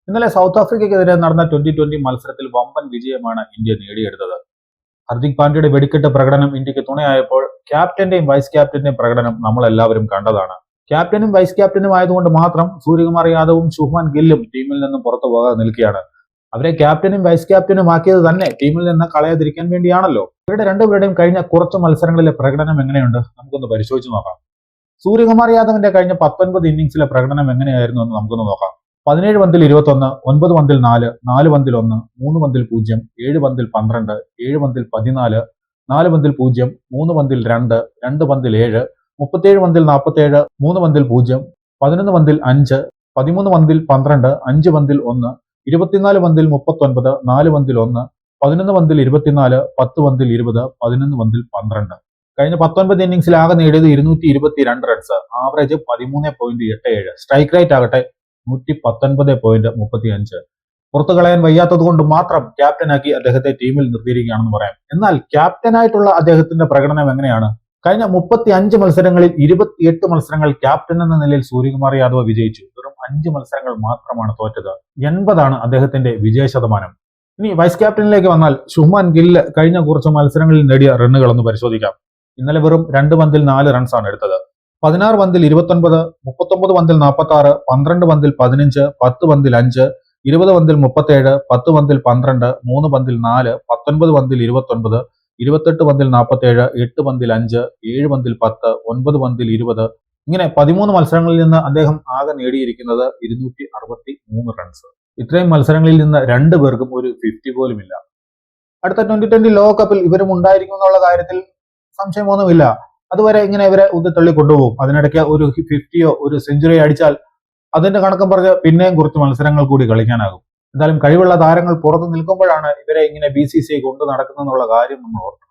ഇന്നലെ സൗത്ത് ആഫ്രിക്കയ്ക്കെതിരെ നടന്ന ട്വന്റി മത്സരത്തിൽ വമ്പൻ വിജയമാണ് ഇന്ത്യ നേടിയെടുത്തത്. ഹർദിക് പാണ്ഡ്യയുടെ വെടിക്കെട്ട് പ്രകടനം ഇന്ത്യക്ക് തുണയായപ്പോൾ ക്യാപ്റ്റന്റെയും വൈസ് ക്യാപ്റ്റന്റെയും പ്രകടനം നമ്മൾ എല്ലാവരും കണ്ടതാണ്. ക്യാപ്റ്റനും വൈസ് ക്യാപ്റ്റനും ആയതുകൊണ്ട് മാത്രം സൂര്യകുമാർ യാദവും ശുഭ്മാൻ ഗില്ലും ടീമിൽ നിന്നും പുറത്തു പോകാതെ നിൽക്കുകയാണ്. അവരെ ക്യാപ്റ്റനും വൈസ് ക്യാപ്റ്റനും ആക്കിയത് തന്നെ ടീമിൽ നിന്ന് കളയാതിരിക്കാൻ വേണ്ടിയാണല്ലോ. ഇവരുടെ രണ്ടുപേരുടെയും കഴിഞ്ഞ കുറച്ച് മത്സരങ്ങളിലെ പ്രകടനം എങ്ങനെയുണ്ട് നമുക്കൊന്ന് പരിശോധിച്ച് നോക്കാം. സൂര്യകുമാർ യാദവിന്റെ കഴിഞ്ഞ 19 ഇന്നിംഗ്സിലെ പ്രകടനം എങ്ങനെയായിരുന്നു എന്ന് നമുക്കൊന്ന് നോക്കാം. 17 പന്തിൽ 21, 9 പന്തിൽ 4, 4 പന്തിൽ 1, 3 പന്തിൽ 0, 7 പന്തിൽ 12, 7 പന്തിൽ 14, 4 പന്തിൽ 0, 3 പന്തിൽ 2, 2 പന്തിൽ 7, 37 പന്തിൽ 47, 3 പന്തിൽ 0, 11 പന്തിൽ 5, 13 പന്തിൽ 12, 5 പന്തിൽ 1, 24 പന്തിൽ 39, 4 പന്തിൽ 1, 11 പന്തിൽ 24, 10 പന്തിൽ 20, 11 പന്തിൽ 12. കഴിഞ്ഞ 19 ഇന്നിംഗ്സിൽ ആകെ നേടിയത് 222 റൺസ്, ആവറേജ് 13.87, സ്ട്രൈക്ക് റേറ്റ് ആകട്ടെ 119.35. പുറത്തു കളയാൻ വയ്യാത്തത് കൊണ്ട് മാത്രം ക്യാപ്റ്റനാക്കി അദ്ദേഹത്തെ ടീമിൽ നിർത്തിയിരിക്കുകയാണെന്ന് പറയാം. എന്നാൽ ക്യാപ്റ്റനായിട്ടുള്ള അദ്ദേഹത്തിന്റെ പ്രകടനം എങ്ങനെയാണ്? കഴിഞ്ഞ 35 മത്സരങ്ങളിൽ 28 മത്സരങ്ങൾ ക്യാപ്റ്റൻ എന്ന നിലയിൽ സൂര്യകുമാർ യാദവ് വിജയിച്ചു. വെറും 5 മത്സരങ്ങൾ മാത്രമാണ് തോറ്റത്. 80 അദ്ദേഹത്തിന്റെ വിജയ ശതമാനം. ഇനി വൈസ് ക്യാപ്റ്റനിലേക്ക് വന്നാൽ ശുഭ്മാൻ ഗില്ല് കഴിഞ്ഞ കുറച്ച് മത്സരങ്ങളിൽ നേടിയ റണ്ണുകൾ ഒന്ന് പരിശോധിക്കാം. ഇന്നലെ വെറും 2 പന്തിൽ 4 റൺസാണ് എടുത്തത്. 16 പന്തിൽ 29, 39 പന്തിൽ 46, 12 പന്തിൽ 15, 10 പന്തിൽ 5, 20 പന്തിൽ 37, 10 പന്തിൽ 12, 3 പന്തിൽ 4, 19 പന്തിൽ 29, 28 പന്തിൽ 47, 8 പന്തിൽ 5, 7 പന്തിൽ 10, 9 പന്തിൽ 20. ഇങ്ങനെ 13 മത്സരങ്ങളിൽ നിന്ന് അദ്ദേഹം ആകെ നേടിയിരിക്കുന്നത് 263 റൺസ്. ഇത്രയും മത്സരങ്ങളിൽ നിന്ന് രണ്ടു പേർക്കും ഒരു 50 പോലുമില്ല. അടുത്ത 2020 ലോകകപ്പിൽ ഇവരും ഉണ്ടായിരിക്കും എന്നുള്ള കാര്യത്തിൽ സംശയമൊന്നുമില്ല. അതുവരെ ഇങ്ങനെ ഇവരെ ഉന്തിത്തള്ളി കൊണ്ടുപോകും. അതിനിടയ്ക്ക് ഒരു 50യോ ഒരു സെഞ്ചുറി അടിച്ചാൽ അതിന്റെ കണക്കും പറഞ്ഞ് പിന്നെയും കുറച്ച് മത്സരങ്ങൾ കൂടി കളിക്കാനാകും. എന്തായാലും കഴിവുള്ള താരങ്ങൾ പുറത്തു നിൽക്കുമ്പോഴാണ് ഇവരെ ഇങ്ങനെ BCCI കൊണ്ടു നടക്കുന്നുള്ള കാര്യം നമ്മൾ ഓർക്കണം.